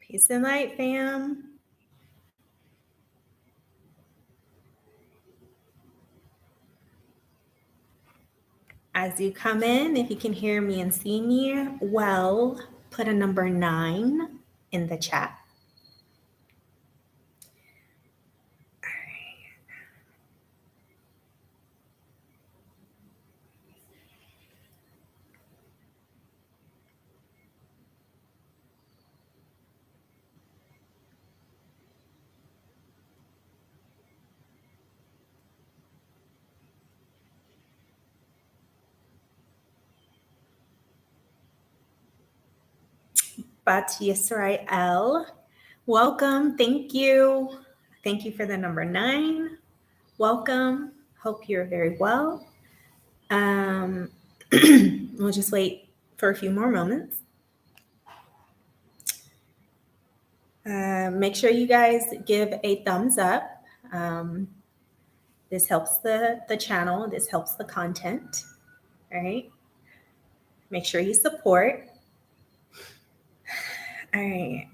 Peace and light, fam. As you come in, if you can hear me and see me well, put a number 9 in the chat. Bat Yisrael, welcome. Thank you. Thank you for the number 9. Welcome. Hope you're very well. We'll just wait for a few more moments. Make sure you guys give a thumbs up. This helps the channel. This helps the content. All right. Make sure you support. All right.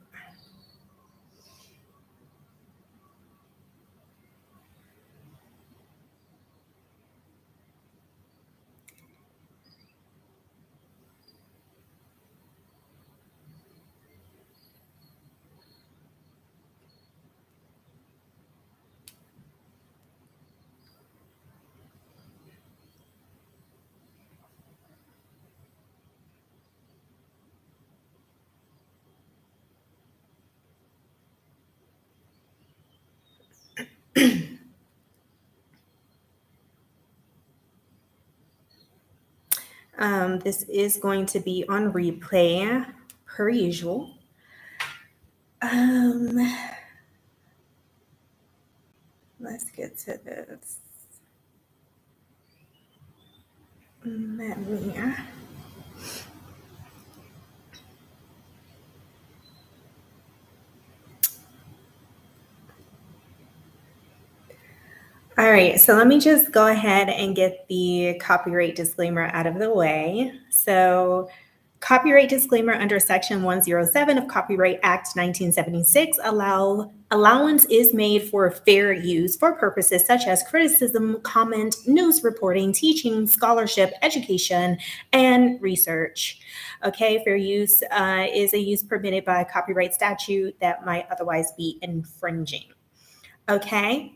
This is going to be on replay per usual. Let's get to this. Let me. All right, so let me just go ahead and get the copyright disclaimer out of the way. So, copyright disclaimer under Section 107 of Copyright Act 1976, allowance is made for fair use for purposes such as criticism, comment, news reporting, teaching, scholarship, education, and research. Okay, fair use is a use permitted by copyright statute that might otherwise be infringing. Okay.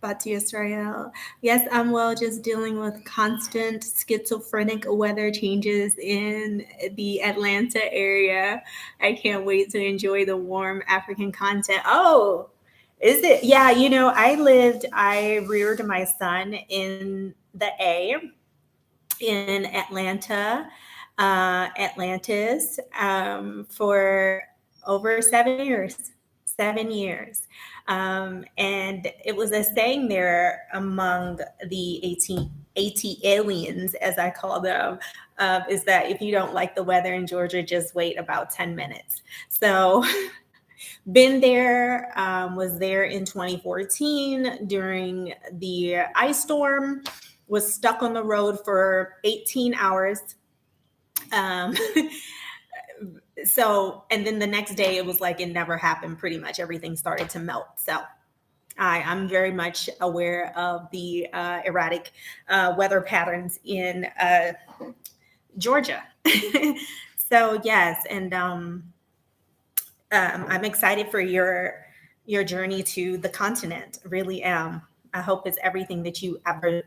Batu Israel. Yes, I'm well, just dealing with constant schizophrenic weather changes in the Atlanta area. I can't wait to enjoy the warm African content. Oh, is it? Yeah, I reared my son in the A in Atlanta, Atlantis, for over 7 years. 7 years. And it was a saying there among the AT aliens, as I call them, is that if you don't like the weather in Georgia, just wait about 10 minutes. So been there, was there in 2014 during the ice storm, was stuck on the road for 18 hours. So, and then the next day it was like it never happened. Pretty much everything started to melt. So I'm very much aware of the erratic weather patterns in Georgia. So yes, and I'm excited for your your journey to the continent. Really am. I hope it's everything that you ever,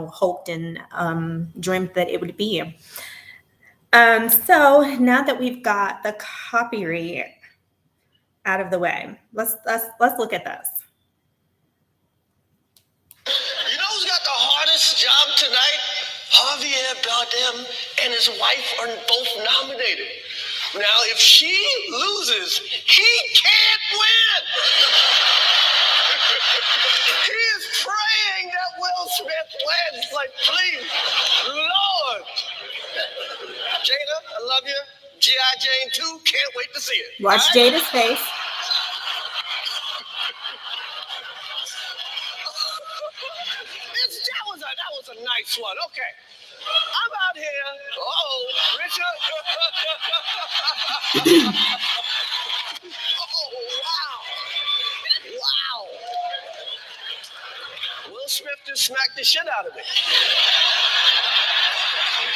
hoped and dreamt that it would be. So now that we've got the copyright out of the way, let's look at this. You know who's got the hardest job tonight? Javier Bardem and his wife are both nominated. Now, if she loses, he can't win. He is praying that Will Smith wins. Like, please, Lord. Jada, I love you. G.I. Jane 2, can't wait to see it. Watch right? Jada's face. That was a nice one. Okay. I'm out here. Richard. Oh, wow. Will Smith just smacked the shit out of me.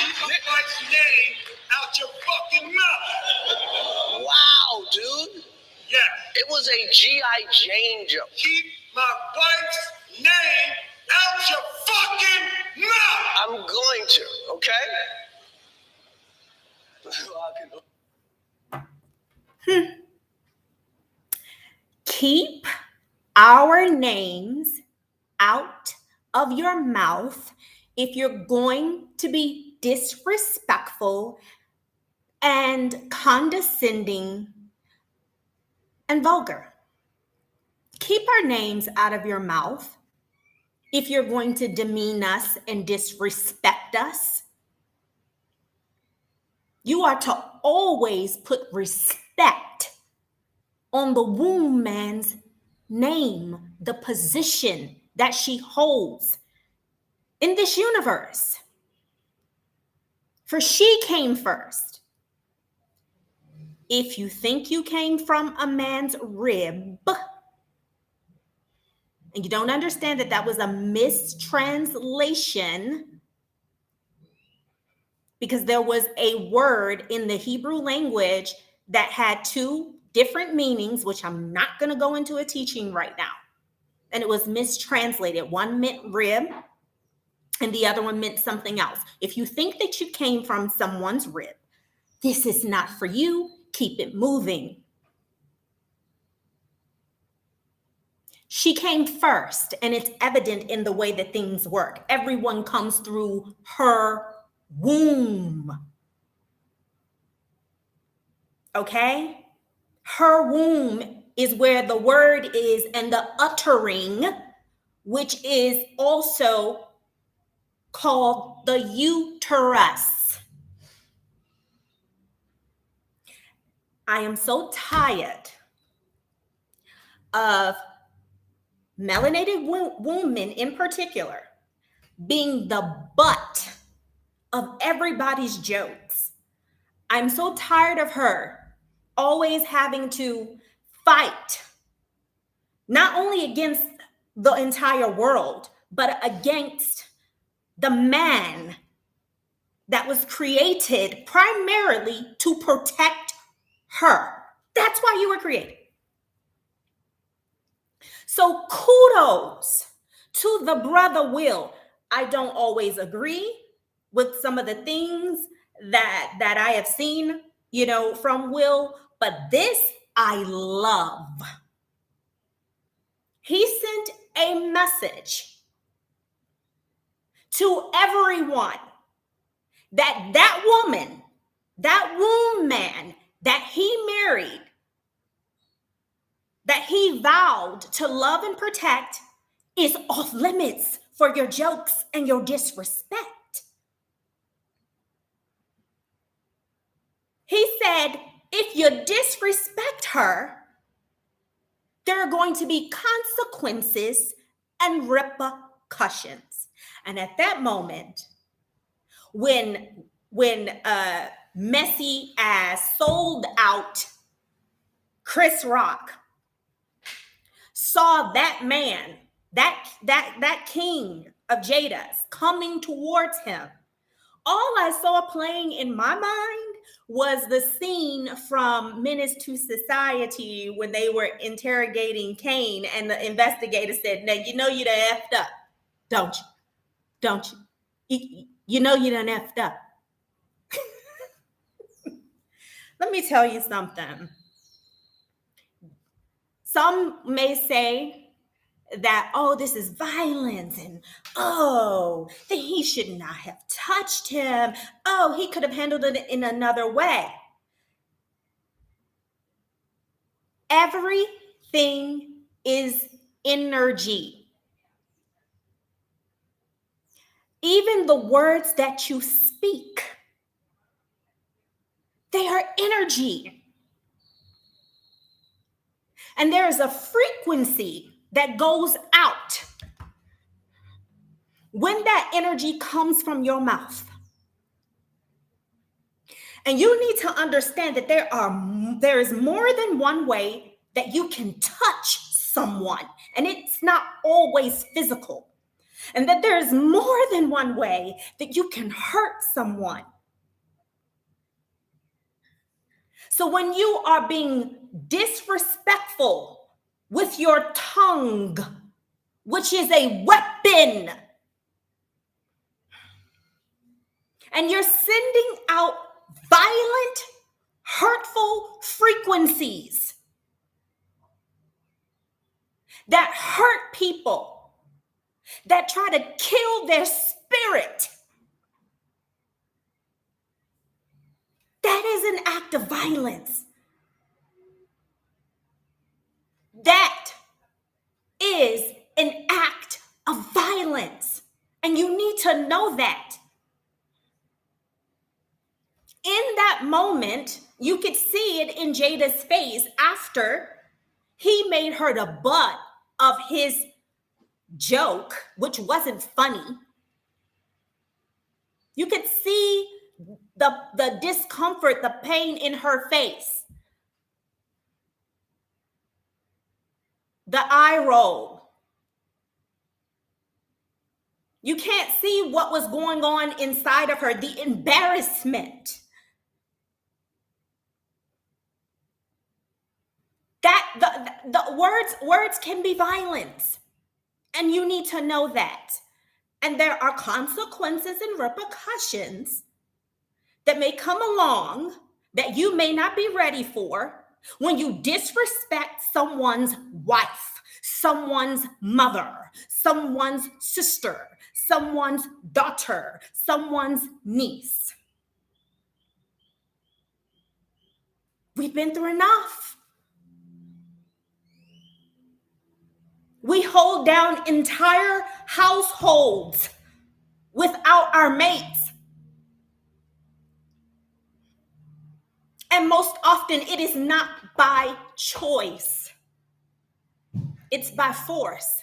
Keep my wife's name out your fucking mouth. Wow, dude. Yeah. It was a G.I. Jane joke. Keep my wife's name out your fucking mouth. I'm going to, okay? Keep our names out of your mouth if you're going to be disrespectful and condescending and vulgar. Keep our names out of your mouth if you're going to demean us and disrespect us. You are to always put respect on the womb man's name, the position that she holds in this universe. For she came first. If you think you came from a man's rib, and you don't understand that that was a mistranslation, because there was a word in the Hebrew language that had two different meanings, which I'm not going to go into a teaching right now. And it was mistranslated. One meant rib, and the other one meant something else. If you think that you came from someone's rib, this is not for you. Keep it moving. She came first, and it's evident in the way that things work. Everyone comes through her womb. Okay? Her womb is where the word is and the uttering, which is also called the uterus. I am so tired of melanated women in particular being the butt of everybody's jokes. I'm so tired of her always having to fight, not only against the entire world, but against the man that was created primarily to protect her. That's why you were created. So kudos to the brother Will. I don't always agree with some of the things that I have seen, from Will, but this I love. He sent a message to everyone that woman, that womb man that he married, that he vowed to love and protect, is off limits for your jokes and your disrespect. He said, if you disrespect her, there are going to be consequences and repercussions. And at that moment, when messy ass sold out Chris Rock saw that man, that king of Jada's coming towards him, all I saw playing in my mind was the scene from Menace to Society when they were interrogating Kane, and the investigator said, "Now you know you done effed up, don't you? Don't you? You know you done effed up." Let me tell you something. Some may say that, oh, this is violence, and oh, that he should not have touched him. Oh, he could have handled it in another way. Everything is energy. Even the words that you speak, they are energy. And there is a frequency that goes out when that energy comes from your mouth. And you need to understand that there is more than one way that you can touch someone, and it's not always physical. And that there is more than one way that you can hurt someone. So when you are being disrespectful with your tongue, which is a weapon, and you're sending out violent, hurtful frequencies that hurt people, that try to kill their spirit, that is an act of violence. That is an act of violence. And you need to know that. In that moment, you could see it in Jada's face after he made her the butt of his joke, which wasn't funny. You could see the discomfort, the pain in her face, the eye roll. You can't see what was going on inside of her, the embarrassment. That the words can be violence, and you need to know that. And there are consequences and repercussions that may come along that you may not be ready for when you disrespect someone's wife, someone's mother, someone's sister, someone's daughter, someone's niece. We've been through enough. We hold down entire households without our mates. And most often it is not by choice. It's by force.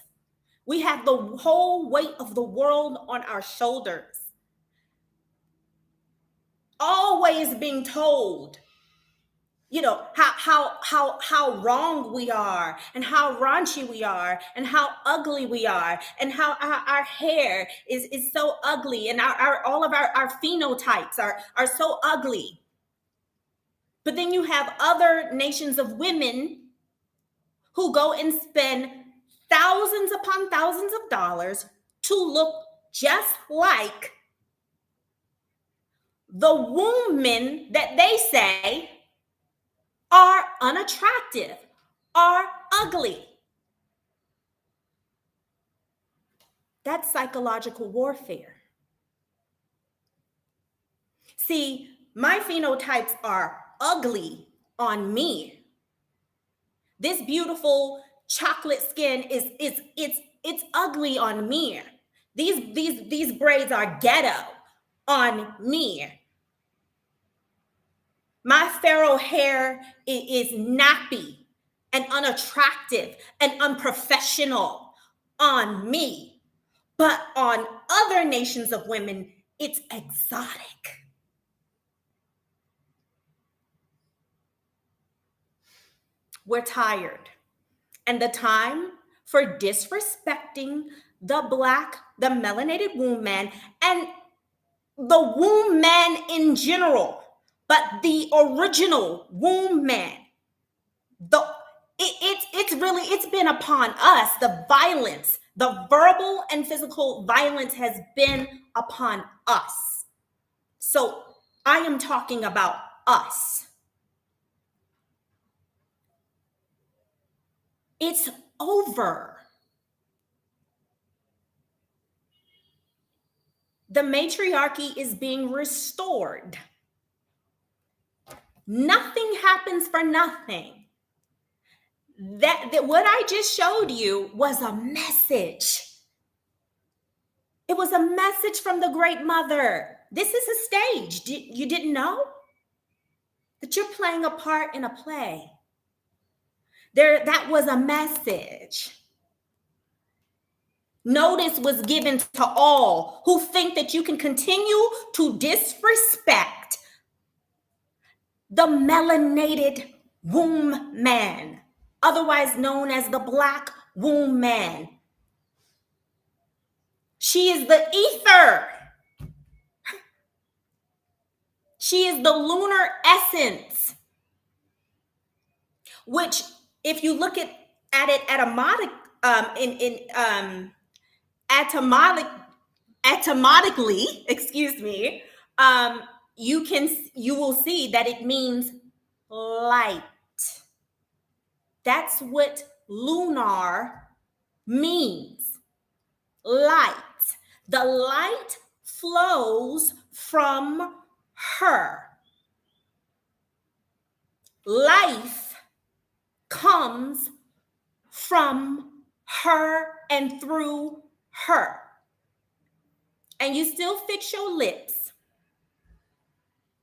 We have the whole weight of the world on our shoulders. Always being told, you know, how wrong we are, and how raunchy we are, and how ugly we are, and how our hair is so ugly, and all of our phenotypes are so ugly. But then you have other nations of women who go and spend thousands upon thousands of dollars to look just like the women that they say are unattractive, are ugly. That's psychological warfare. See, my phenotypes are ugly on me. This beautiful chocolate skin it's ugly on me. These braids are ghetto on me. My pharaoh hair is nappy and unattractive and unprofessional on me. But on other nations of women, it's exotic. We're tired. And the time for disrespecting the Black, the melanated womb man, and the womb man in general, but the original womb man, it's been upon us. The violence, the verbal and physical violence has been upon us. So I am talking about us. It's over. The matriarchy is being restored. Nothing happens for nothing. That what I just showed you was a message. It was a message from the Great Mother. This is a stage. You didn't know that you're playing a part in a play? That was a message. Notice was given to all who think that you can continue to disrespect the melanated womb man, otherwise known as the black womb man. She is the ether. She is the lunar essence, which, if you look at it etymologically, excuse me, you will see that it means light. That's what lunar means. Light. The light flows from her. Life comes from her and through her. And you still fix your lips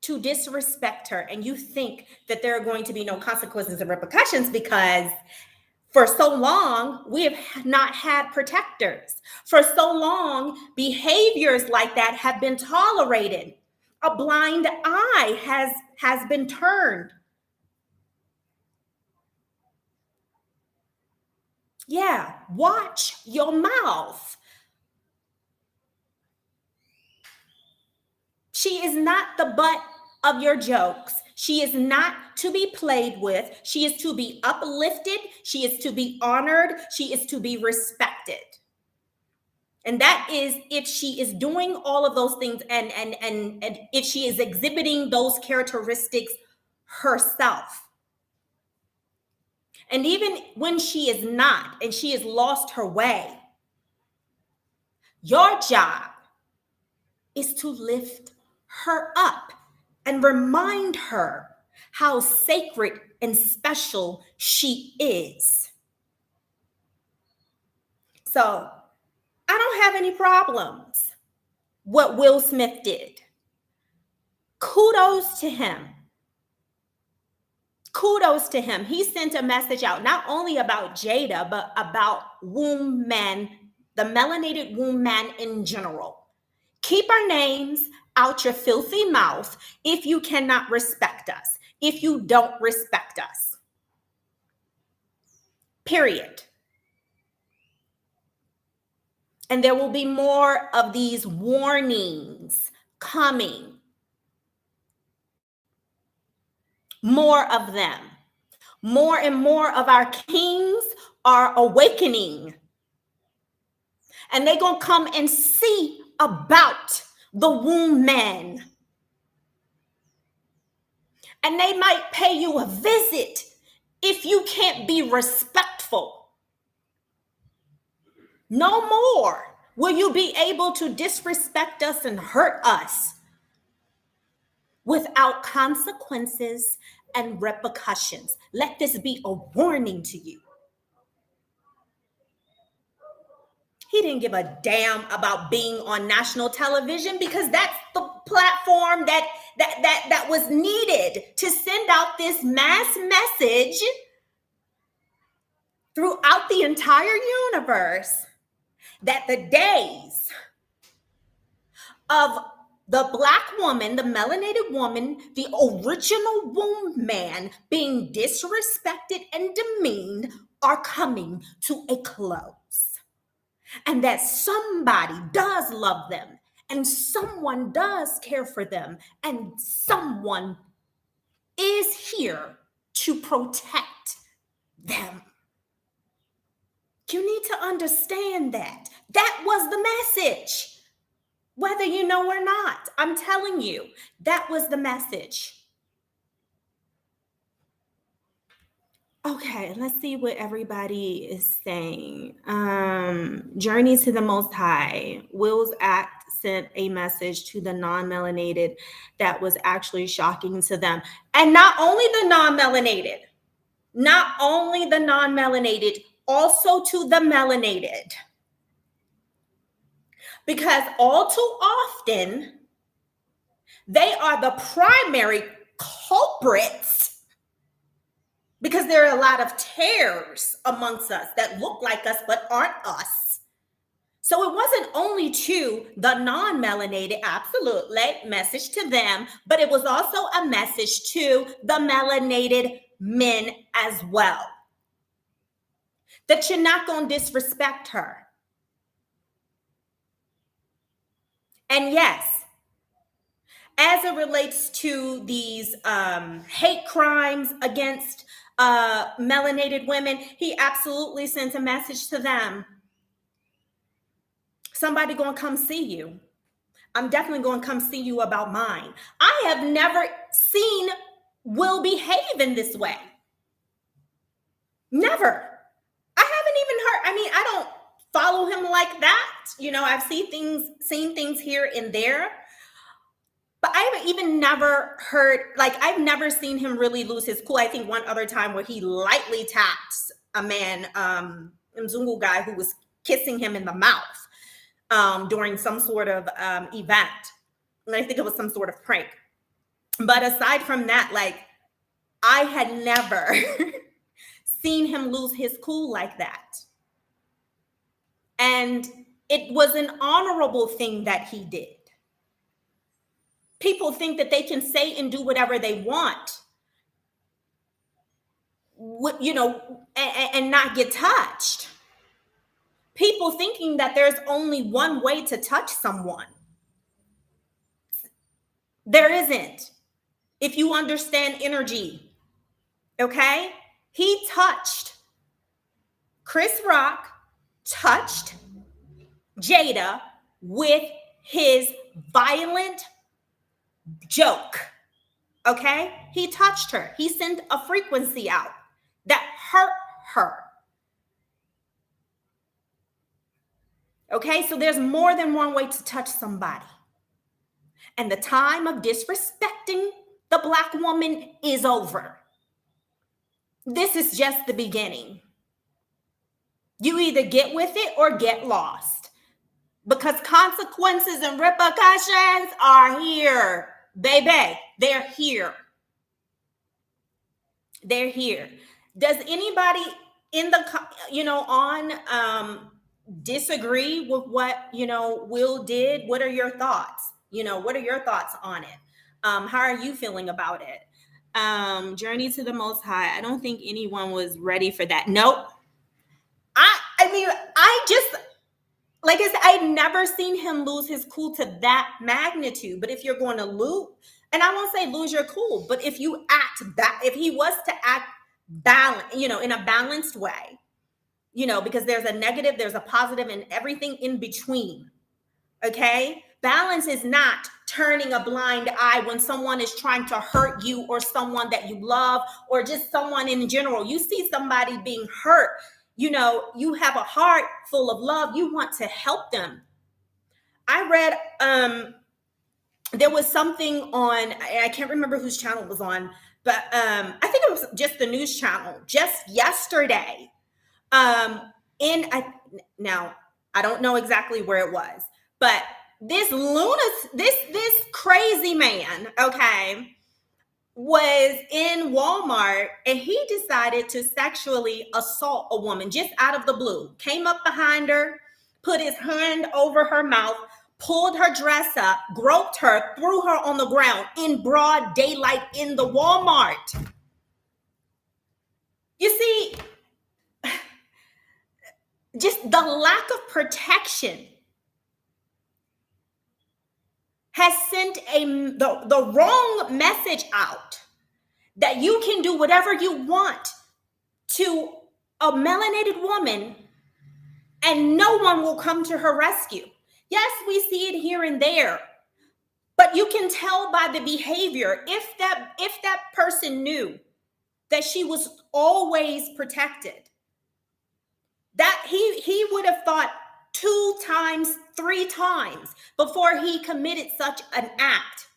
to disrespect her, and you think that there are going to be no consequences and repercussions because for so long we have not had protectors. For so long, behaviors like that have been tolerated. A blind eye has been turned. Yeah, watch your mouth. She is not the butt of your jokes. She is not to be played with. She is to be uplifted. She is to be honored. She is to be respected. And that is if she is doing all of those things and if she is exhibiting those characteristics herself. And even when she is not, and she has lost her way, your job is to lift her up and remind her how sacred and special she is. So I don't have any problems what Will Smith did. Kudos to him. Kudos to him. He sent a message out not only about Jada, but about womb men, the melanated womb man in general. Keep our names out your filthy mouth if you cannot respect us, if you don't respect us. Period. And there will be more of these warnings coming. More of them. More and more of our kings are awakening. And they're going to come and see about the womb men. And they might pay you a visit if you can't be respectful. No more will you be able to disrespect us and hurt us without consequences and repercussions. Let this be a warning to you. He didn't give a damn about being on national television because that's the platform that was needed to send out this mass message throughout the entire universe that the days of the Black woman, the melanated woman, the original womb man being disrespected and demeaned are coming to a close. And that somebody does love them, and someone does care for them, and someone is here to protect them. You need to understand that. That was the message. Whether you know or not, I'm telling you, that was the message. Okay, let's see what everybody is saying. Journey to the Most High. Will's act sent a message to the non-melanated that was actually shocking to them. And not only the non-melanated, also to the melanated. Because all too often, they are the primary culprits because there are a lot of tares amongst us that look like us but aren't us. So it wasn't only to the non-melanated, absolutely, message to them, but it was also a message to the melanated men as well. That you're not going to disrespect her. And yes, as it relates to these hate crimes against melanated women, he absolutely sent a message to them. Somebody going to come see you. I'm definitely going to come see you about mine. I have never seen Will behave in this way. Never. I haven't even heard. I mean, I don't follow him like that. You know, I've seen things here and there. But I've even never heard, like, I've never seen him really lose his cool. I think one other time where he lightly tapped a man, Mzungu guy, who was kissing him in the mouth during some sort of event. And I think it was some sort of prank. But aside from that, like, I had never seen him lose his cool like that. And it was an honorable thing that he did. People think that they can say and do whatever they want, you know, and not get touched. People thinking that there's only one way to touch someone. There isn't. If you understand energy, okay? He touched, Chris Rock touched Jada with his violent joke. Okay? He touched her. He sent a frequency out that hurt her. Okay? So there's more than one way to touch somebody. And the time of disrespecting the Black woman is over. This is just the beginning. You either get with it or get lost. Because consequences and repercussions are here. Baby, they're here. They're here. Does anybody in the, disagree with what, Will did? What are your thoughts? What are your thoughts on it? How are you feeling about it? Journey to the Most High. I don't think anyone was ready for that. Nope. Like I said, I've never seen him lose his cool to that magnitude. But if you're going to lose, and I won't say lose your cool, but if you if he was to act balanced, in a balanced way, because there's a negative, there's a positive, and everything in between. Okay? Balance is not turning a blind eye when someone is trying to hurt you or someone that you love or just someone in general. You see somebody being hurt. You have a heart full of love. You want to help them. I read, there was something on, I can't remember whose channel it was on, but I think it was just the news channel just yesterday. Now, I don't know exactly where it was, but this crazy man, okay, was in Walmart and he decided to sexually assault a woman just out of the blue. Came up behind her, put his hand over her mouth, pulled her dress up, groped her, threw her on the ground in broad daylight in the Walmart. You see, just the lack of protection has sent the wrong message out that you can do whatever you want to a melanated woman and no one will come to her rescue. Yes, we see it here and there, but you can tell by the behavior if that person knew that she was always protected, that he would have thought 2 times, 3 times before he committed such an act.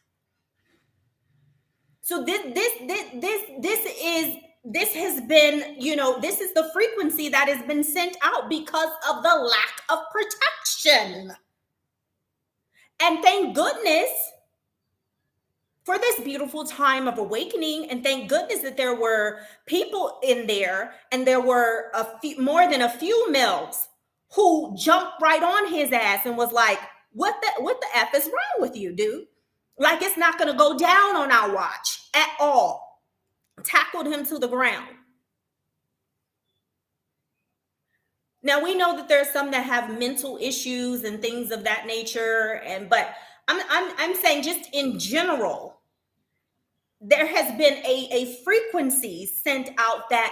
So this has been, this is the frequency that has been sent out because of the lack of protection. And thank goodness for this beautiful time of awakening, and thank goodness that there were people in there, and there were more than a few males who jumped right on his ass and was like, what the F is wrong with you, dude? Like, it's not going to go down on our watch at all. Tackled him to the ground. Now, we know that there's some that have mental issues and things of that nature, but I'm saying just in general, there has been a frequency sent out that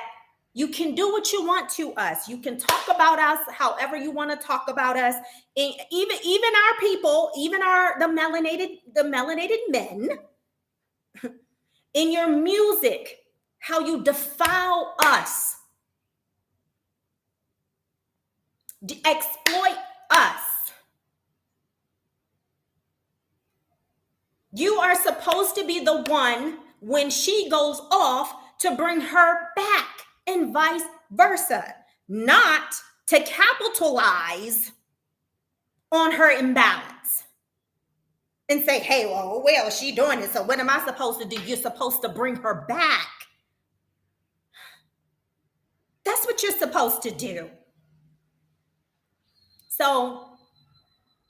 you can do what you want to us. You can talk about us however you want to talk about us. Even our people, even the melanated men, in your music, how you defile us, exploit us. You are supposed to be the one when she goes off to bring her back, and vice versa, not to capitalize on her imbalance and say, hey, well, she doing it, so what am I supposed to do? You're supposed to bring her back. That's what you're supposed to do. So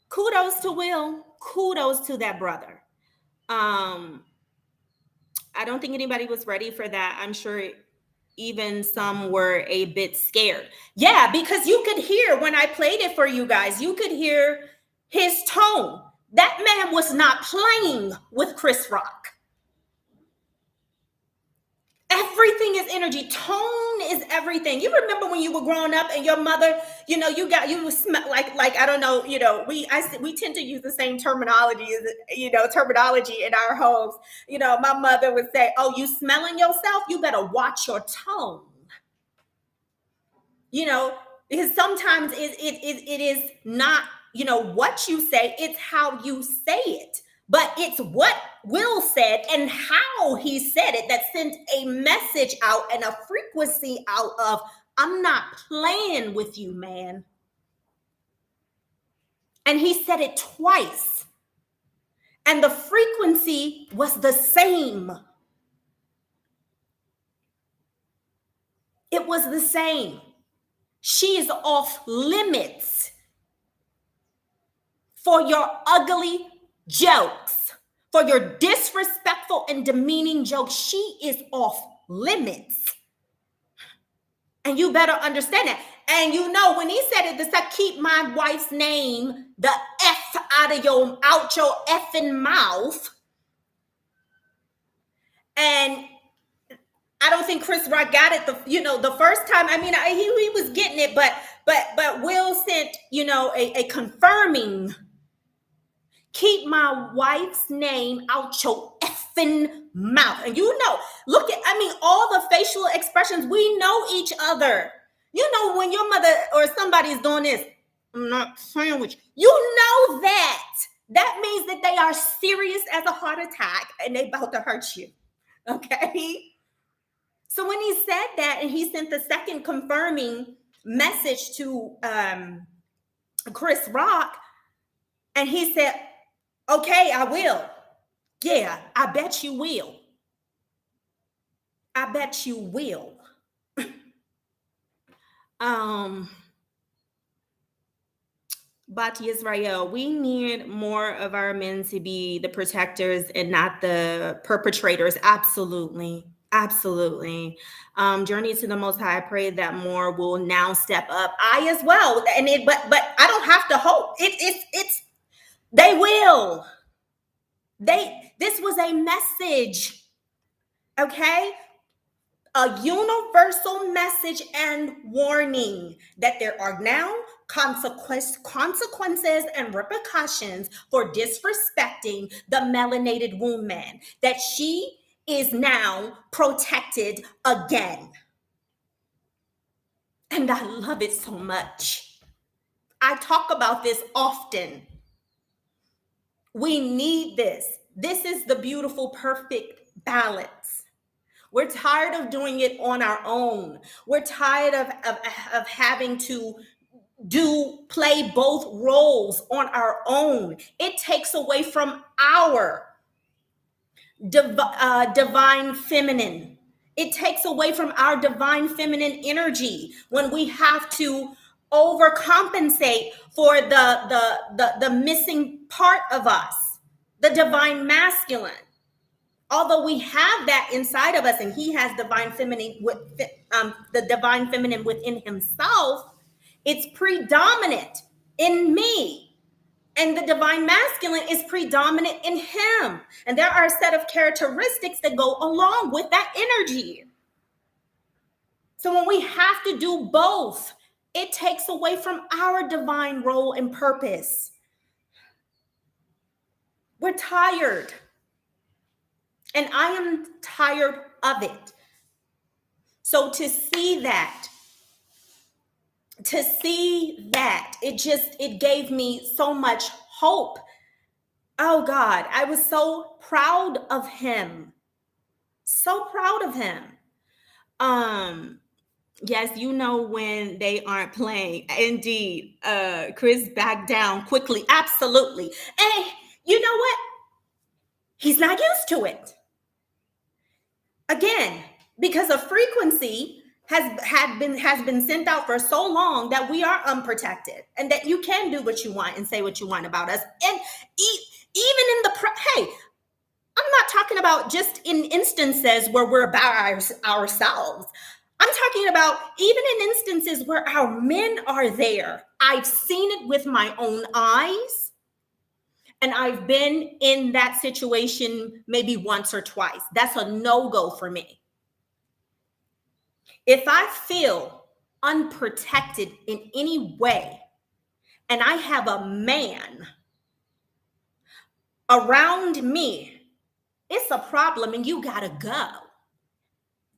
kudos to Will. Kudos to that brother. I don't think anybody was ready for that. I'm sure even some were a bit scared. Yeah, because you could hear when I played it for you guys, you could hear his tone. That man was not playing with Chris Rock. Everything is energy. Tone is everything. You remember when you were growing up and your mother, you smell like I don't know, we tend to use the same terminology in our homes. My mother would say, "Oh, you smelling yourself? You better watch your tone." Because sometimes it is not, what you say, it's how you say it. But it's what Will said and how he said it that sent a message out and a frequency out of, I'm not playing with you, man. And he said it twice. And the frequency was the same. It was the same. She is off limits for your ugly jokes, for your disrespectful and demeaning jokes. She is off limits. And you better understand that. And when he said it, keep my wife's name, the F out your effing mouth. And I don't think Chris Rock got it the first time. I mean, he was getting it, but Will sent, a confirming, keep my wife's name out your effing mouth. And look at, all the facial expressions, we know each other. When your mother or somebody is doing this, I'm not playing with you. That means that they are serious as a heart attack and they about to hurt you. Okay? So when he said that and he sent the second confirming message to Chris Rock, and he said, okay, I will. Yeah, I bet you will. I bet you will. Bati Israel, we need more of our men to be the protectors and not the perpetrators. Absolutely. Absolutely. Journey to the Most High. I pray that more will now step up. I as well. But I don't have to hope. They will. This was a message. Okay? A universal message and warning that there are now consequences and repercussions for disrespecting the melanated woman, that she is now protected again. And I love it so much. I talk about this often. We need this. This is the beautiful, perfect balance. We're tired of doing it on our own. We're tired of having to play both roles on our own. It takes away from our divine feminine. It takes away from our divine feminine energy when we have to overcompensate for the missing part of us, the divine masculine. Although we have that inside of us, and he has divine feminine the divine feminine within himself, it's predominant in me. And the divine masculine is predominant in him. And there are a set of characteristics that go along with that energy. So when we have to do both, it takes away from our divine role and purpose. We're tired. And I am tired of it. So to see that, it gave me so much hope. Oh God, I was so proud of him. So proud of him. Yes, you know when they aren't playing. Indeed. Chris backed down quickly. Absolutely. And you know what? He's not used to it. Again, because a frequency has been sent out for so long that we are unprotected, and that you can do what you want and say what you want about us. And even in hey, I'm not talking about just in instances where we're about ourselves. I'm talking about even in instances where our men are there. I've seen it with my own eyes. And I've been in that situation maybe once or twice. That's a no-go for me. If I feel unprotected in any way, and I have a man around me, it's a problem, and you gotta go.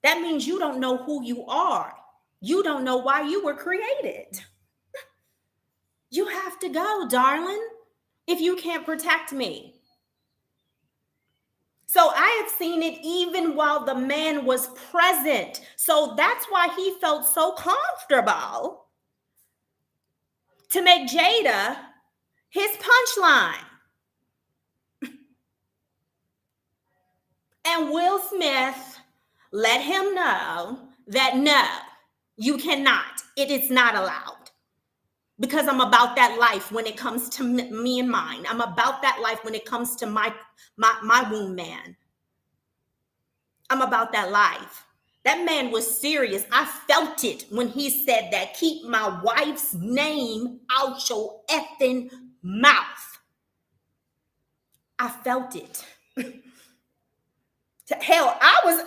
That means you don't know who you are. You don't know why you were created. You have to go, darling, if you can't protect me. So I have seen it even while the man was present. So that's why he felt so comfortable to make Jada his punchline. And Will Smith let him know that no, you cannot. It is not allowed. Because I'm about that life when it comes to me and mine. I'm about that life when it comes to my womb man. I'm about that life. That man was serious. I felt it when he said that. Keep my wife's name out your effing mouth. I felt it. Hell, I was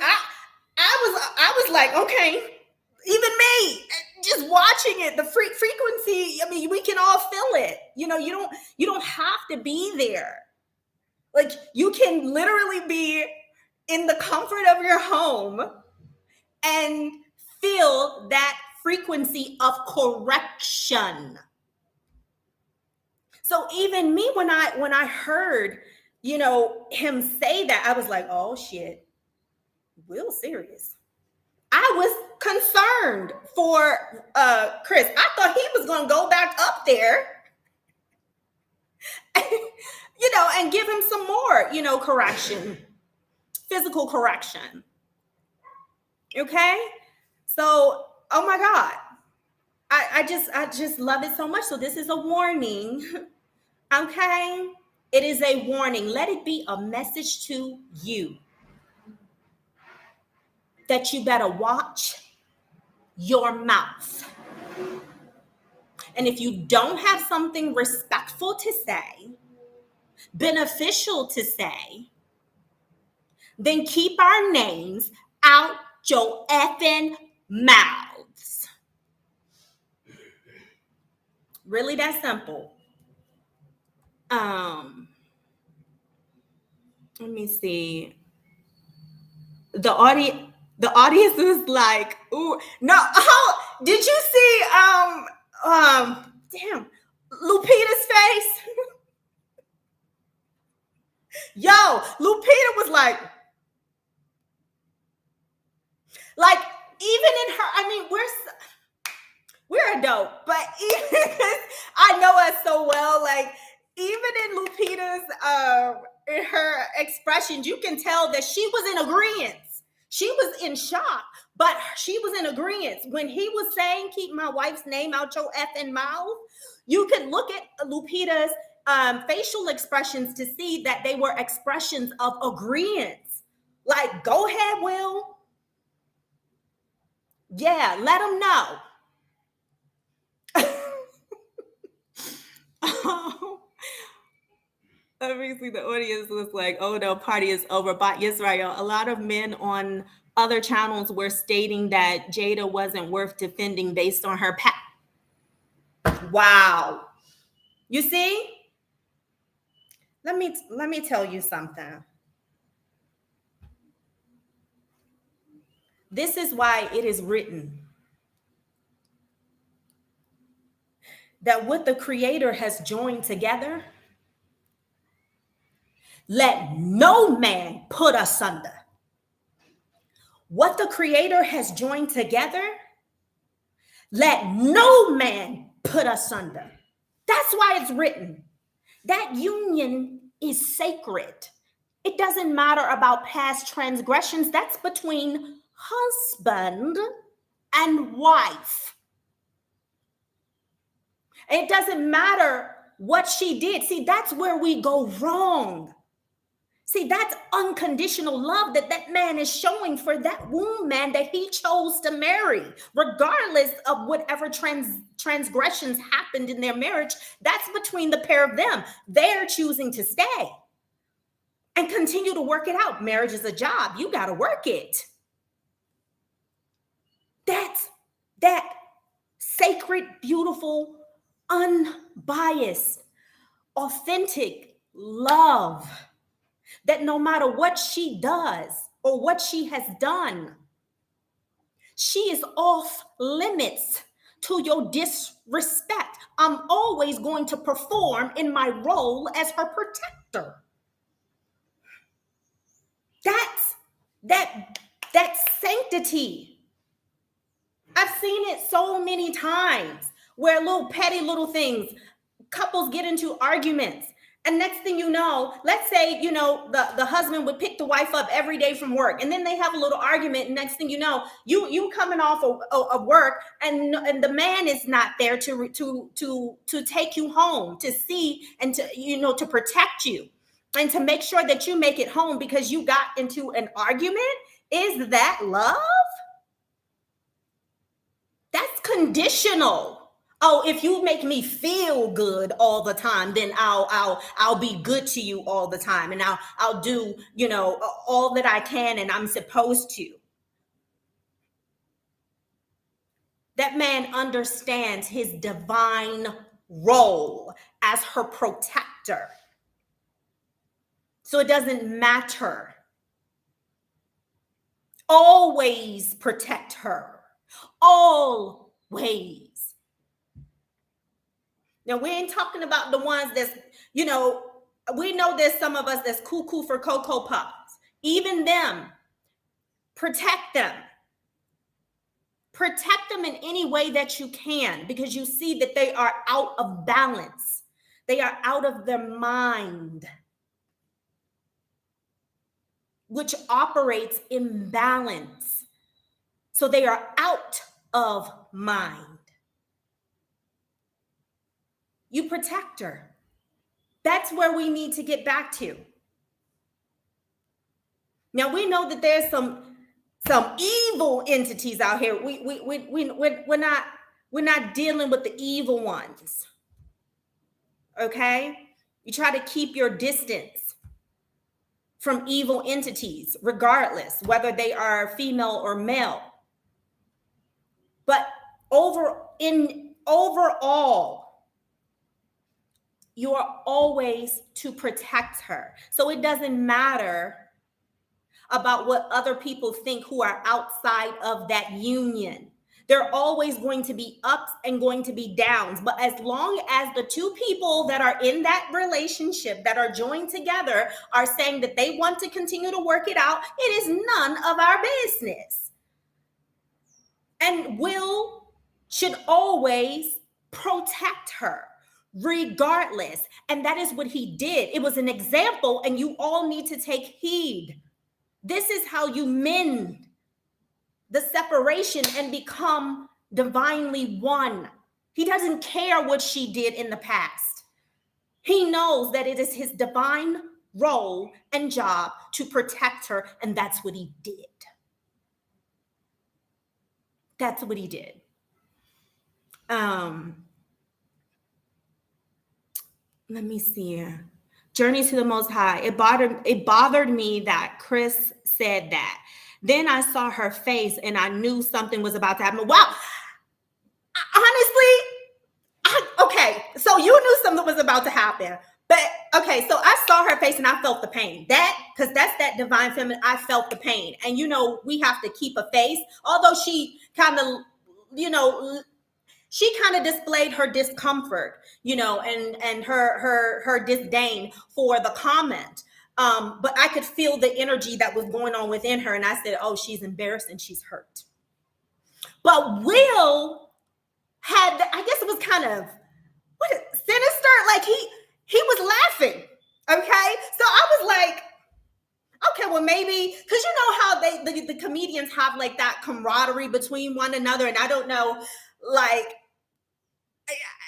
like, okay, even me, just watching it, the frequency. I mean, we can all feel it. You know, you don't have to be there. Like, you can literally be in the comfort of your home and feel that frequency of correction. So even me, when I heard, him say that, I was like, oh shit, Will serious. I was concerned for Chris. I thought he was gonna go back up there, and give him some more, correction, physical correction. Okay, so oh my God, I just love it so much. So this is a warning. Okay, it is a warning. Let it be a message to you that you better watch your mouth. And if you don't have something respectful to say, beneficial to say, then keep our names out your effing mouths. Really that simple. Let me see. The audience was like, ooh, no, oh, did you see damn, Lupita's face? Yo, Lupita was like even in her, I mean, we're adult, but even I know us so well, like even in Lupita's in her expressions, you can tell that she was in agreement. She was in shock, but she was in agreement. When he was saying, keep my wife's name out your effing mouth, you could look at Lupita's facial expressions to see that they were expressions of agreement. Like, go ahead, Will. Yeah, let them know. Obviously, the audience was like, oh, no, party is over. But yes, right, a lot of men on other channels were stating that Jada wasn't worth defending based on her Wow. You see? Let me tell you something. This is why it is written that what the Creator has joined together, let no man put asunder. What the Creator has joined together, let no man put asunder. That's why it's written. That union is sacred. It doesn't matter about past transgressions. That's between husband and wife. It doesn't matter what she did. See, that's where we go wrong. See, that's unconditional love that man is showing for that woman that he chose to marry, regardless of whatever transgressions happened in their marriage. That's between the pair of them. They're choosing to stay and continue to work it out. Marriage is a job. You got to work it. That's that sacred, beautiful, unbiased, authentic love. That no matter what she does or what she has done, she is off limits to your disrespect. I'm always going to perform in my role as her protector. That's sanctity. I've seen it so many times where little petty little things, couples get into arguments. And next thing you know, let's say, the husband would pick the wife up every day from work, and then they have a little argument. And next thing you know, you coming off of work, and the man is not there to take you home, to see and to protect you and to make sure that you make it home because you got into an argument. Is that love? That's conditional. Oh, if you make me feel good all the time, then I'll be good to you all the time, and I'll do, all that I can and I'm supposed to. That man understands his divine role as her protector. So it doesn't matter. Always protect her. Always. Now, we ain't talking about the ones that's, we know there's some of us that's cuckoo for Cocoa Puffs. Even them, protect them. Protect them in any way that you can, because you see that they are out of balance. They are out of their mind, which operates in balance. So they are out of mind. You protect her. That's where we need to get back to. Now, we know that there's some evil entities out here. We're not dealing with the evil ones. Okay? You try to keep your distance from evil entities, regardless whether they are female or male. But overall, you are always to protect her. So it doesn't matter about what other people think who are outside of that union. There are always going to be ups and going to be downs. But as long as the two people that are in that relationship that are joined together are saying that they want to continue to work it out, it is none of our business. And Will should always protect her regardless. And that is what he did. It was an example, and you all need to take heed. This is how you mend the separation and become divinely one. He doesn't care what she did in the past. He knows that it is his divine role and job to protect her, and that's what he did. That's what he did. Let me see. Journey to the Most High. It bothered me that Chris said that. Then I saw her face and I knew something was about to happen. Wow. Honestly, okay. So you knew something was about to happen. But okay, so I saw her face and I felt the pain. Because that's that divine feminine. I felt the pain. And we have to keep a face. Although she kind of, she kind of displayed her discomfort, and her disdain for the comment. But I could feel the energy that was going on within her. And I said, oh, she's embarrassed and she's hurt. But Will had, I guess it was kind of sinister. Like he was laughing. Okay. So I was like, okay, well, maybe, because you know how the comedians have like that camaraderie between one another. And I don't know, like,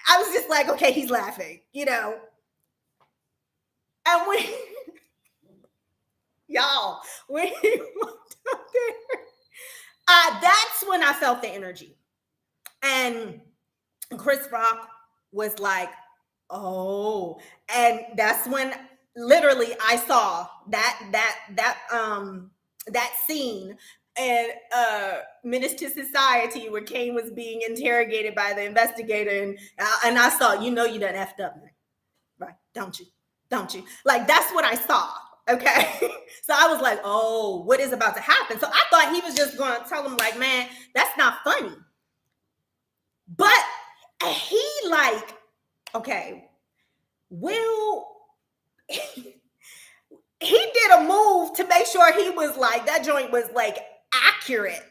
I was just like, okay, he's laughing, And when when he walked up there, that's when I felt the energy. And Chris Rock was like, oh, and that's when literally I saw that scene and Menace to Society where Kane was being interrogated by the investigator, and I saw, you done effed up, right? Don't you? Like, that's what I saw. Okay. So I was like, oh, what is about to happen? So I thought he was just going to tell him like, man, that's not funny. But he okay, Will, he did a move to make sure he was like, that joint was like accurate.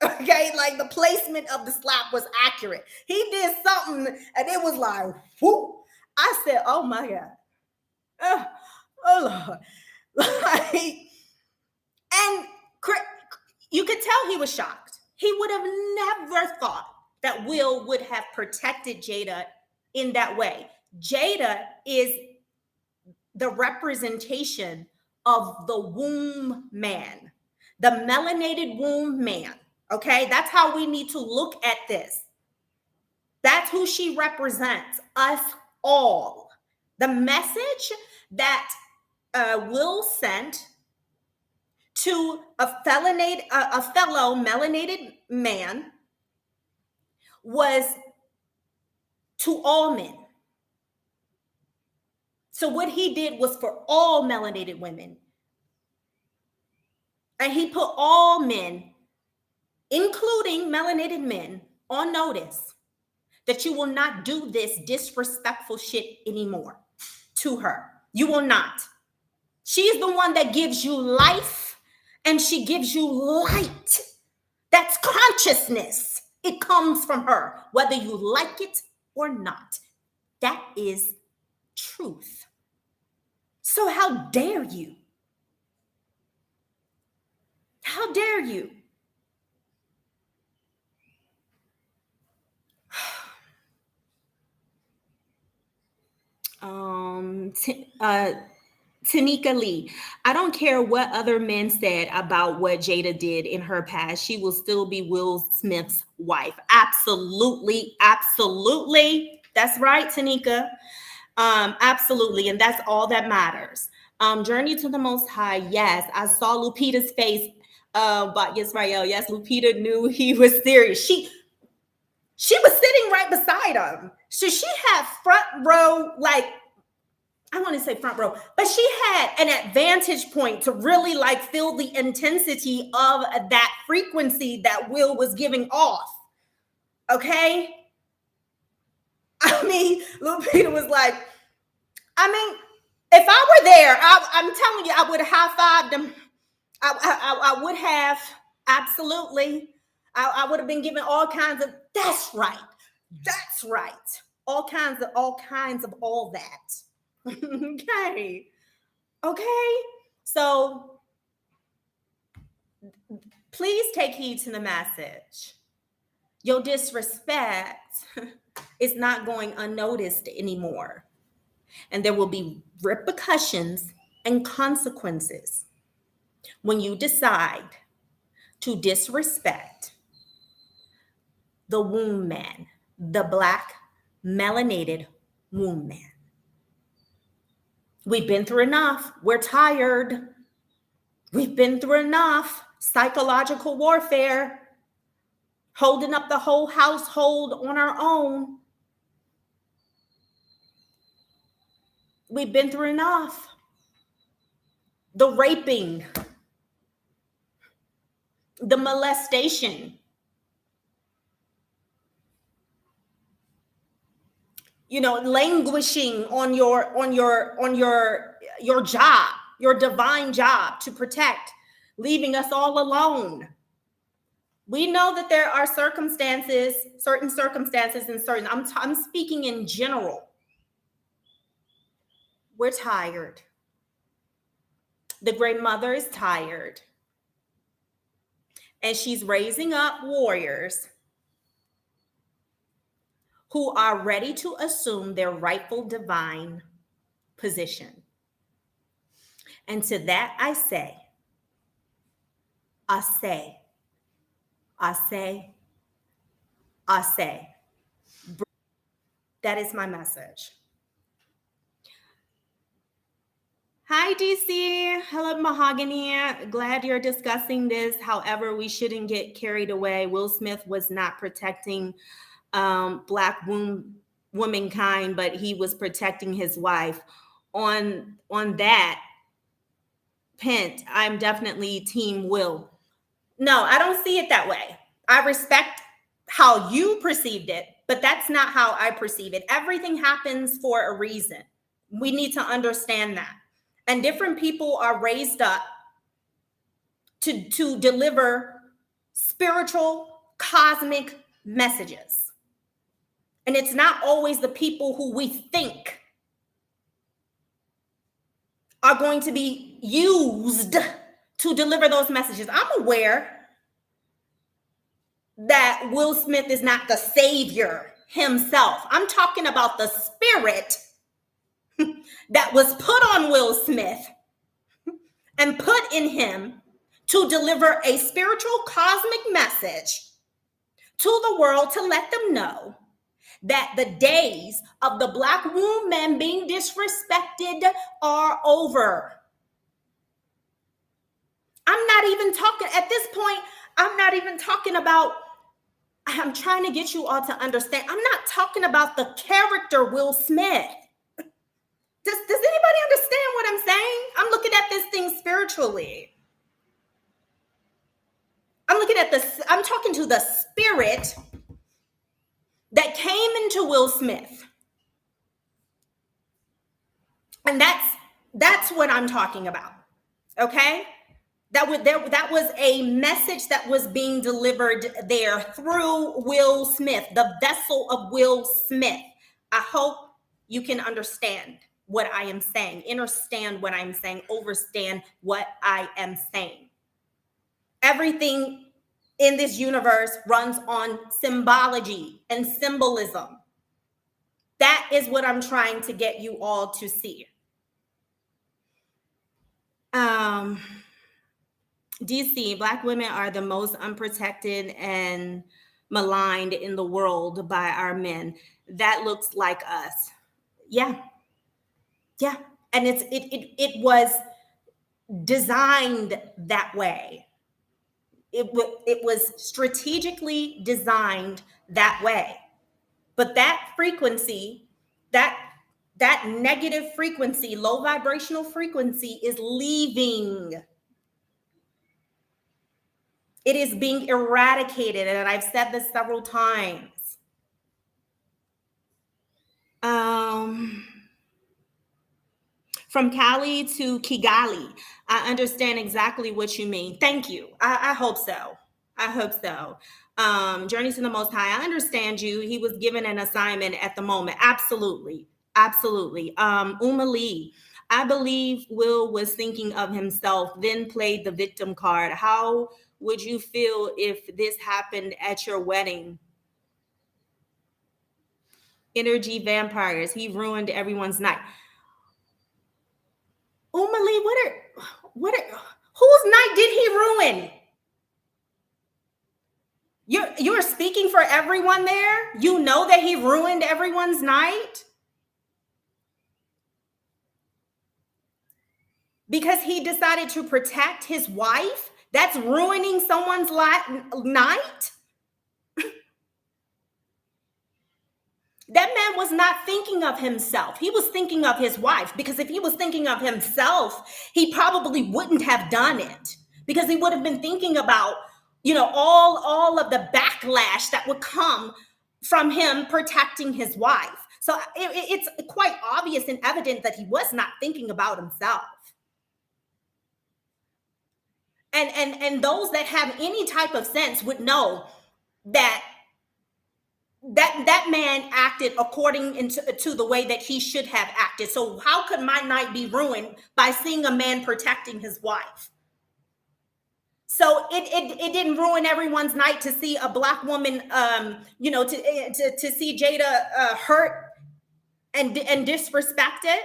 Okay, like the placement of the slap was accurate. He did something and it was like, whoo. I said, oh my God. Oh Lord. Like, and you could tell he was shocked. He would have never thought that Will would have protected Jada in that way. Jada is the representation of the womb man, the melanated womb man. Okay, that's how we need to look at this. That's who she represents, us all. The message that Will sent to a fellow melanated man was to all men. So what he did was for all melanated women. And he put all men, including melanated men, on notice that you will not do this disrespectful shit anymore to her. You will not. She's the one that gives you life and she gives you light. That's consciousness. It comes from her, whether you like it or not. That is truth. So how dare you? How dare you? Tanika Lee, I don't care what other men said about what Jada did in her past. She will still be Will Smith's wife. Absolutely. Absolutely. That's right, Tanika. Absolutely. And that's all that matters. Journey to the Most High. Yes, I saw Lupita's face. But yes, Rael. Yes, Lupita knew he was serious. She was sitting right beside him, so she had front row. Like, I want to say front row, but she had an advantage point to really like feel the intensity of that frequency that Will was giving off. Okay, I mean, Lupita was like, I mean, if I were there, I'm telling you, I would have high-fived him. I would have, absolutely. I would have been given all kinds of, that's right. That's right. All kinds of all that. Okay. Okay. So please take heed to the message. Your disrespect is not going unnoticed anymore. And there will be repercussions and consequences when you decide to disrespect the womb man, the Black melanated womb man. We've been through enough. We're tired. We've been through enough psychological warfare, holding up the whole household on our own. We've been through enough. The raping, the molestation, languishing on your job, your divine job to protect, leaving us all alone. We know that there are certain circumstances, and I'm speaking in general. We're tired. The Great Mother is tired. And she's raising up warriors who are ready to assume their rightful divine position. And to that I say, that is my message. Hi, DC. Hello, Mahogany. Glad you're discussing this. However, we shouldn't get carried away. Will Smith was not protecting Black womankind, but he was protecting his wife. On that pent, I'm definitely Team Will. No, I don't see it that way. I respect how you perceived it, but that's not how I perceive it. Everything happens for a reason. We need to understand that. And different people are raised up to deliver spiritual, cosmic messages. And it's not always the people who we think are going to be used to deliver those messages. I'm aware that Will Smith is not the savior himself. I'm talking about the spirit that was put on Will Smith and put in him to deliver a spiritual cosmic message to the world to let them know that the days of the Black woman being disrespected are over. I'm not even talking, at this point, I'm not even talking about, I'm trying to get you all to understand, I'm not talking about the character Will Smith. Does anybody understand what I'm saying? I'm looking at this thing spiritually. I'm talking to the spirit that came into Will Smith. And that's what I'm talking about. Okay? That was a message that was being delivered there through Will Smith, the vessel of Will Smith. I hope you can understand what I am saying, understand what I'm saying, understand what I am saying. Everything in this universe runs on symbology and symbolism. That is what I'm trying to get you all to see. DC, Black women are the most unprotected and maligned in the world by our men. That looks like us. Yeah. And it was designed that way. It was strategically designed that way. But that frequency, that negative frequency, low vibrational frequency, is leaving. It is being eradicated, and I've said this several times. From Cali to Kigali, I understand exactly what you mean. Thank you. I hope so. I hope so. Journey to the Most High, I understand you. He was given an assignment at the moment. Absolutely. Absolutely. Lee, I believe Will was thinking of himself, then played the victim card. How would you feel if this happened at your wedding? Energy vampires. He ruined everyone's night. Lee, whose night did he ruin? You're speaking for everyone there? You know that he ruined everyone's night? Because he decided to protect his wife? That's ruining someone's night? That man was not thinking of himself. He was thinking of his wife, because if he was thinking of himself, he probably wouldn't have done it, because he would have been thinking about, all of the backlash that would come from him protecting his wife. So it's quite obvious and evident that he was not thinking about himself. And those that have any type of sense would know that man acted according to the way that he should have acted. So how could my night be ruined by seeing a man protecting his wife? So it didn't ruin everyone's night to see a Black woman, to see Jada hurt and disrespected.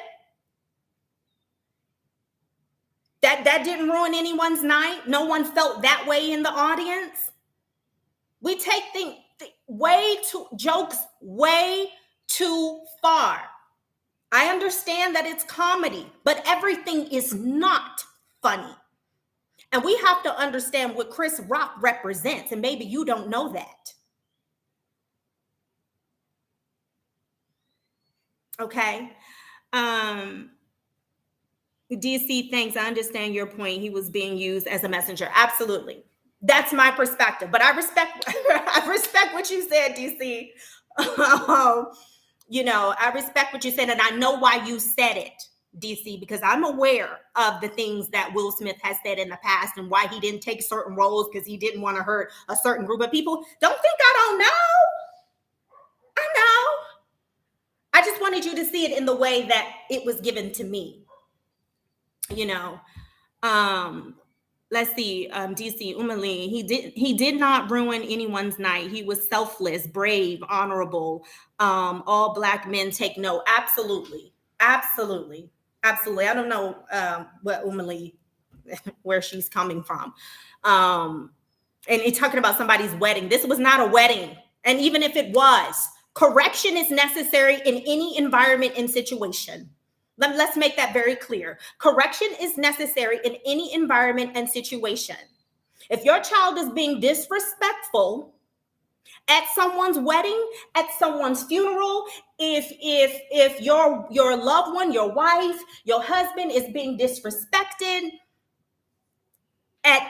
That didn't ruin anyone's night. No one felt that way in the audience. We take jokes way too far. I understand that it's comedy, but everything is not funny. And we have to understand what Chris Rock represents, and maybe you don't know that. Okay. DC, thanks. I understand your point. He was being used as a messenger. Absolutely. That's my perspective. But I respect what you said, DC. I respect what you said, and I know why you said it, DC, because I'm aware of the things that Will Smith has said in the past and why he didn't take certain roles, because he didn't want to hurt a certain group of people. Don't think I don't know. I know. I just wanted you to see it in the way that it was given to me. Let's see, DC, Umali, he did not ruin anyone's night. He was selfless, brave, honorable. All Black men take note. Absolutely. Absolutely. Absolutely. I don't know what Umali, where she's coming from. And he's talking about somebody's wedding. This was not a wedding. And even if it was, correction is necessary in any environment and situation. Let's make that very clear. Correction is necessary in any environment and situation. If your child is being disrespectful at someone's wedding, at someone's funeral, if your loved one, your wife, your husband is being disrespected at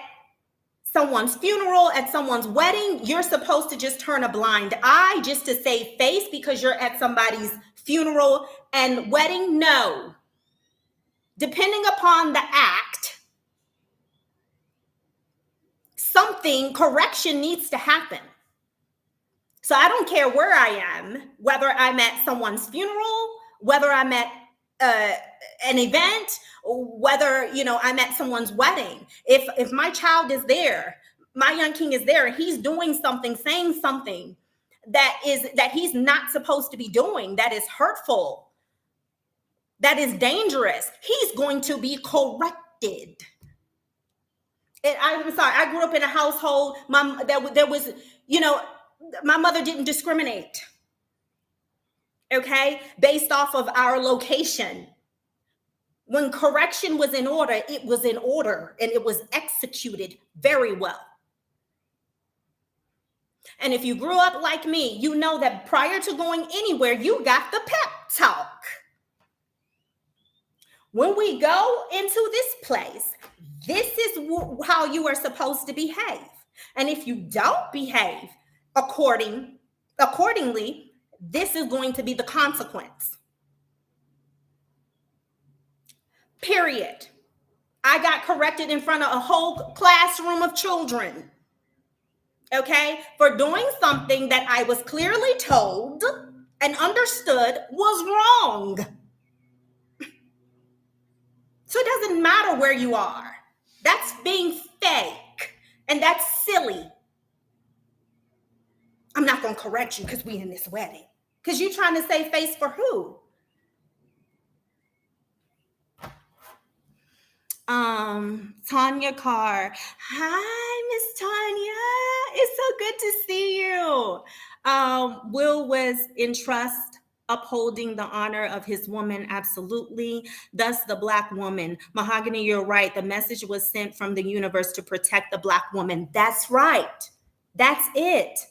someone's funeral, at someone's wedding, you're supposed to just turn a blind eye just to save face because you're at somebody's funeral and wedding? No. Depending upon the act, correction needs to happen. So I don't care where I am, whether I'm at someone's funeral, whether I'm at an event, whether I'm at someone's wedding. If my child is there, my young king is there, and he's doing something, saying something that he's not supposed to be doing, that is hurtful, that is dangerous, he's going to be corrected. And I'm sorry, I grew up in a household, there was, my mother didn't discriminate, okay, based off of our location. When correction was in order, it was in order and it was executed very well. And if you grew up like me, you know that prior to going anywhere, you got the pep talk. When we go into this place, this is how you are supposed to behave. And if you don't behave accordingly, this is going to be the consequence. Period. I got corrected in front of a whole classroom of children, okay, for doing something that I was clearly told and understood was wrong. So it doesn't matter where you are. That's being fake, and that's silly. I'm not going to correct you because we in this wedding. Because you're trying to save face for who? Tanya Carr. Hi, Miss Tanya. It's so good to see you. Will was in trust, upholding the honor of his woman. Absolutely. Thus, the Black woman. Mahogany, you're right. The message was sent from the universe to protect the Black woman. That's right. That's it.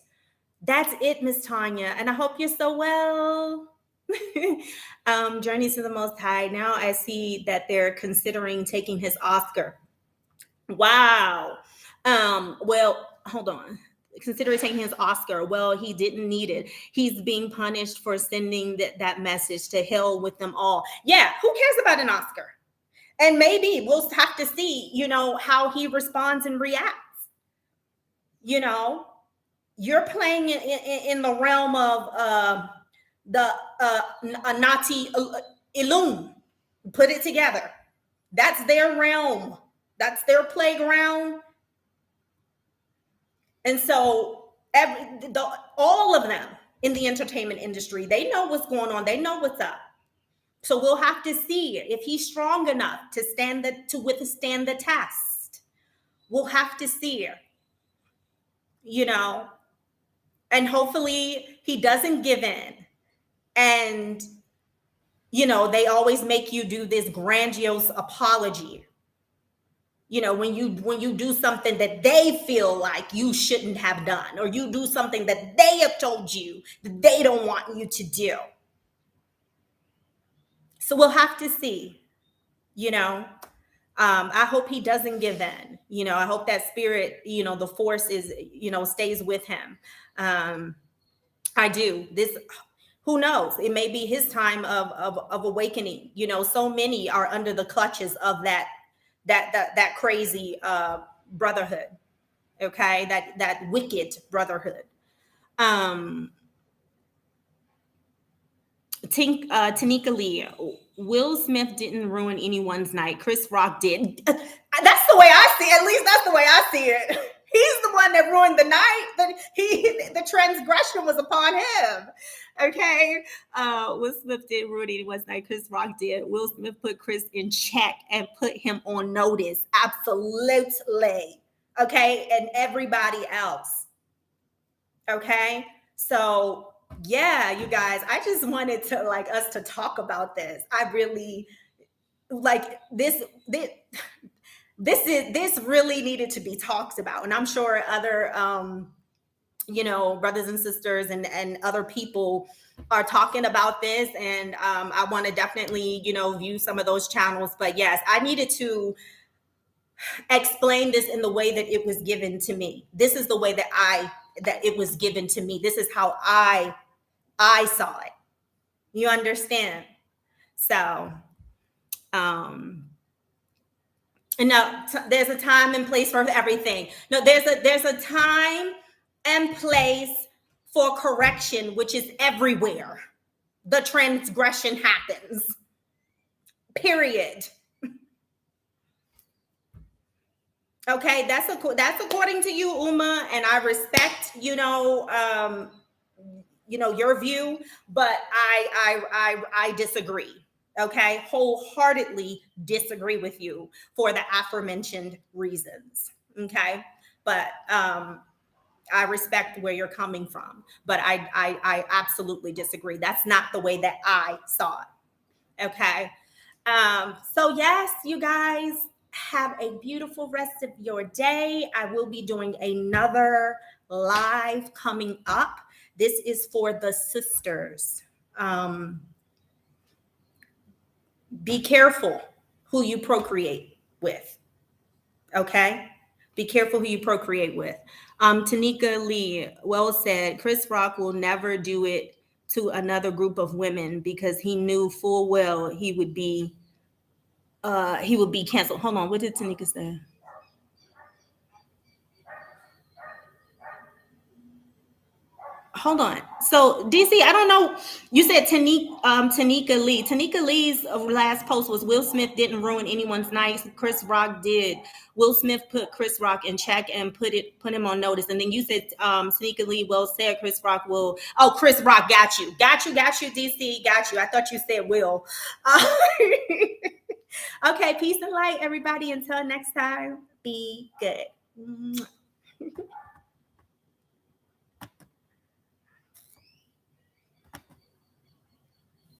That's it, Miss Tanya. And I hope you're so well. Journey to the Most High. Now I see that they're considering taking his Oscar. Wow. Well, hold on. Considering taking his Oscar. Well, he didn't need it. He's being punished for sending that message to hell with them all. Yeah, who cares about an Oscar? And maybe we'll have to see, how he responds and reacts. You're playing in the realm of the Nati Ilum. Put it together. That's their realm. That's their playground. And so all of them in the entertainment industry, they know what's going on. They know what's up. So we'll have to see if he's strong enough to withstand the test. We'll have to see it. And hopefully he doesn't give in. And, they always make you do this grandiose apology. When you do something that they feel like you shouldn't have done, or you do something that they have told you that they don't want you to do. So we'll have to see, I hope he doesn't give in. I hope that spirit, the force is, stays with him. I do. Who knows? It may be his time of awakening. So many are under the clutches of that crazy brotherhood. Okay, that wicked brotherhood. Tanika Lee. Will Smith didn't ruin anyone's night. Chris Rock did. That's the way I see it. At least that's the way I see it. He's the one that ruined the night. The transgression was upon him. Okay. Will Smith didn't ruin anyone's night. Chris Rock did. Will Smith put Chris in check and put him on notice. Absolutely. Okay. And everybody else. Okay. So yeah, you guys, I just wanted to us to talk about this. I really this really needed to be talked about. And I'm sure other, brothers and sisters and other people are talking about this. And I want to definitely, view some of those channels. But yes, I needed to explain this in the way that it was given to me. This is the way that it was given to me. This is how I saw it. You understand? So, no, there's a time and place for everything. No, there's a time and place for correction, which is everywhere. The transgression happens. Period. Okay, that's according to you, Uma, and I respect, your view, but I disagree. Okay, wholeheartedly disagree with you for the aforementioned reasons. Okay, but I respect where you're coming from, but I absolutely disagree. That's not the way that I saw it. Okay. So yes, you guys have a beautiful rest of your day. I will be doing another live coming up. This is for the sisters. Be careful who you procreate with. Okay? Be careful who you procreate with. Tanika Lee, well said. Chris Rock will never do it to another group of women because he knew full well he would be canceled. Hold on, what did Tanika say? Hold on. So DC, I don't know. You said Tanika Lee. Tanika Lee's last post was Will Smith didn't ruin anyone's night. Chris Rock did. Will Smith put Chris Rock in check and put him on notice. And then you said Tanika Lee, well said, Chris Rock will. Oh, Chris Rock got you. Got you, DC, got you. I thought you said Will. Okay, peace and light, everybody. Until next time, be good.